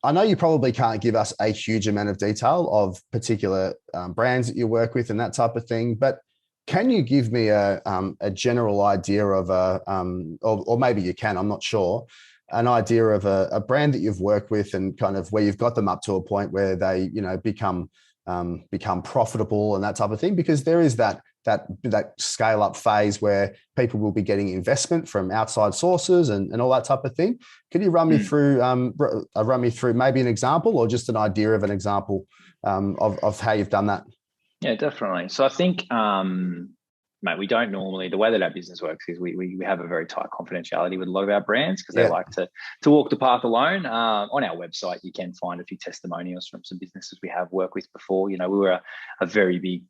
I know you probably can't give us a huge amount of detail of particular brands that you work with and that type of thing, but can you give me a general idea of or maybe you can, I'm not sure, an idea of a brand that you've worked with and kind of where you've got them up to a point where they, become profitable and that type of thing? Because there is that scale up phase where people will be getting investment from outside sources and all that type of thing. Could you run me through maybe an example or just an idea of an example of how you've done that? Yeah, definitely. So I think, mate, we don't normally, the way that our business works is we have a very tight confidentiality with a lot of our brands because they like to walk the path alone. On our website, you can find a few testimonials from some businesses we have worked with before. We were a very big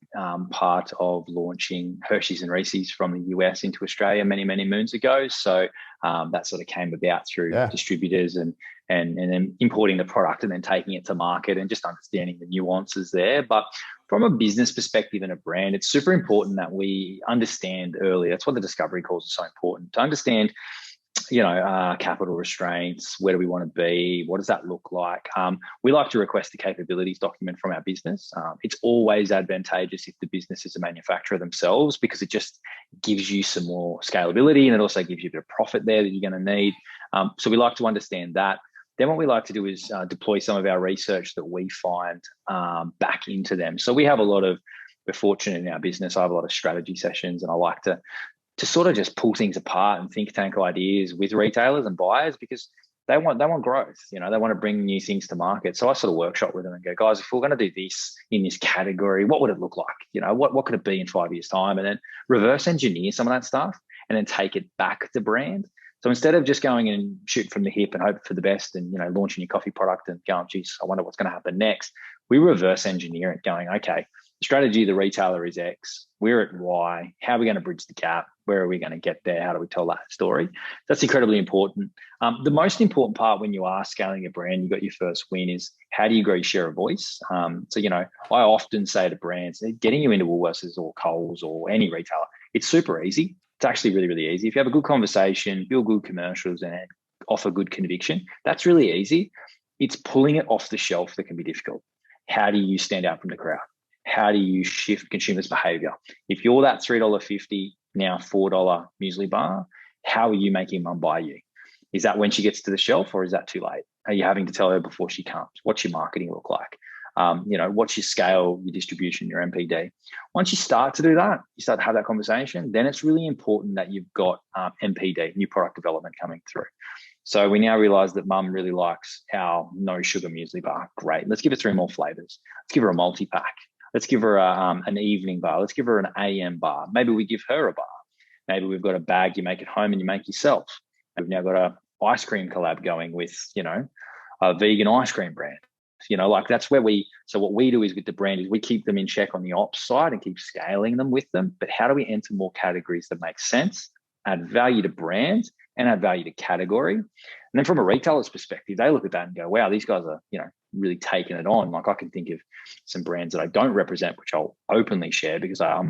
part of launching Hershey's and Reese's from the US into Australia many, many moons ago. So that sort of came about through distributors and then importing the product and then taking it to market and just understanding the nuances there. But from a business perspective and a brand, it's super important that we understand early. That's what the discovery calls are so important, to understand, capital restraints. Where do we want to be? What does that look like? We like to request a capabilities document from our business. It's always advantageous if the business is a manufacturer themselves because it just gives you some more scalability and it also gives you a bit of profit there that you're going to need. So we like to understand that. Then what we like to do is deploy some of our research that we find back into them. So we're fortunate in our business. I have a lot of strategy sessions and I like to sort of just pull things apart and think tank ideas with retailers and buyers because they want growth. They want to bring new things to market. So I sort of workshop with them and go, guys, if we're going to do this in this category, what would it look like? What could it be in 5 years' time? And then reverse engineer some of that stuff and then take it back to brand. So instead of just going and shooting from the hip and hope for the best and, launching your coffee product and going, geez, I wonder what's going to happen next, we reverse engineer it going, okay, the strategy of the retailer is X, we're at Y, how are we going to bridge the gap? Where are we going to get there? How do we tell that story? That's incredibly important. The most important part when you are scaling a brand, you got your first win is how do you grow your share of voice? I often say to brands, getting you into Woolworths or Coles or any retailer, it's super easy. It's actually really, really easy. If you have a good conversation, build good commercials and offer good conviction, that's really easy. It's pulling it off the shelf that can be difficult. How do you stand out from the crowd? How do you shift consumers' behavior? If you're that $3.50, now $4 muesli bar, how are you making mum buy you? Is that when she gets to the shelf or is that too late? Are you having to tell her before she comes? What's your marketing look like? What's your scale, your distribution, your MPD? Once you start to do that, you start to have that conversation, then it's really important that you've got MPD, new product development coming through. So we now realize that mum really likes our no sugar muesli bar. Great. Let's give her 3 more flavors. Let's give her a multi-pack. Let's give her an evening bar. Let's give her an AM bar. Maybe we give her a bar. Maybe we've got a bag you make at home and you make yourself. We've now got a ice cream collab going with, a vegan ice cream brand. That's where so what we do is with the brand is we keep them in check on the ops side and keep scaling them with them. But how do we enter more categories that make sense, add value to brands and add value to category? And then from a retailer's perspective, they look at that and go, wow, these guys are, really taking it on. Like I can think of some brands that I don't represent, which I'll openly share because I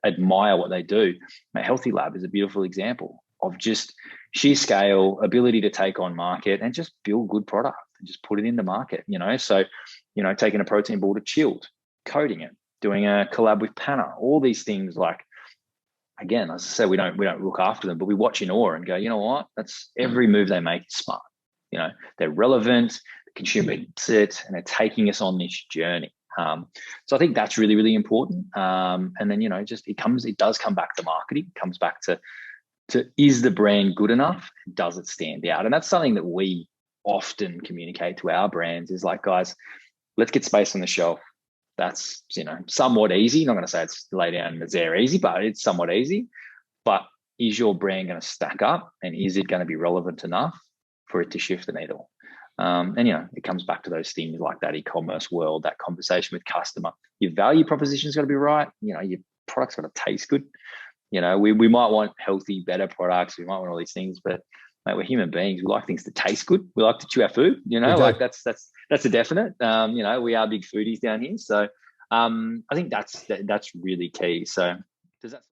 admire what they do. My Healthy Lab is a beautiful example of just sheer scale, ability to take on market and just build good product and just put it in the market, So, taking a protein ball to chilled, coating it, doing a collab with Panna, all these things again, as I said, we don't look after them, but we watch in awe and go, you know what? That's every move they make is smart. They're relevant, the consumer eats it, and they're taking us on this journey. So I think that's really, really important. And then, it does come back to marketing, it comes back to is the brand good enough? Does it stand out? And that's something that we often communicate to our brands is like, guys, let's get space on the shelf. That's, somewhat easy. I'm not going to say it's lay down and it's there easy, but it's somewhat easy. But is your brand going to stack up and is it going to be relevant enough for it to shift the needle? It comes back to those things like that e-commerce world, that conversation with customer. Your value proposition's got to be right. Your product's got to taste good. We might want healthy, better products. We might want all these things, but mate, we're human beings. We like things to taste good. We like to chew our food. That's a definite. We are big foodies down here, so I think that's really key. So does that?